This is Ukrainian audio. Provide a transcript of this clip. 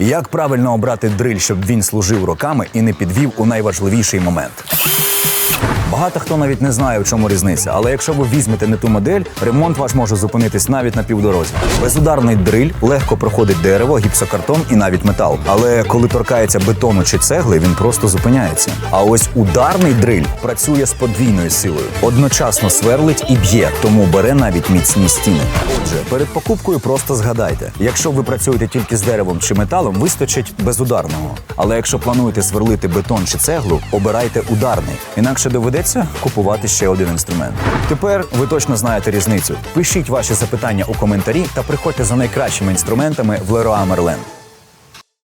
Як правильно обрати дриль, щоб він служив роками і не підвів у найважливіший момент? Багато хто навіть не знає, в чому різниця, але якщо ви візьмете не ту модель, ремонт ваш може зупинитись навіть на півдорозі. Безударний дриль легко проходить дерево, гіпсокартон і навіть метал. Але коли торкається бетону чи цегли, він просто зупиняється. А ось ударний дриль працює з подвійною силою. Одночасно сверлить і б'є, тому бере навіть міцні стіни. Отже, перед покупкою просто згадайте, якщо ви працюєте тільки з деревом чи металом, вистачить безударного. Але якщо плануєте сверлити бетон чи цеглу, обирайте ударний. Інакше доведеться купувати ще один інструмент. Тепер ви точно знаєте різницю. Пишіть ваші запитання у коментарі та приходьте за найкращими інструментами в Leroy Merlin.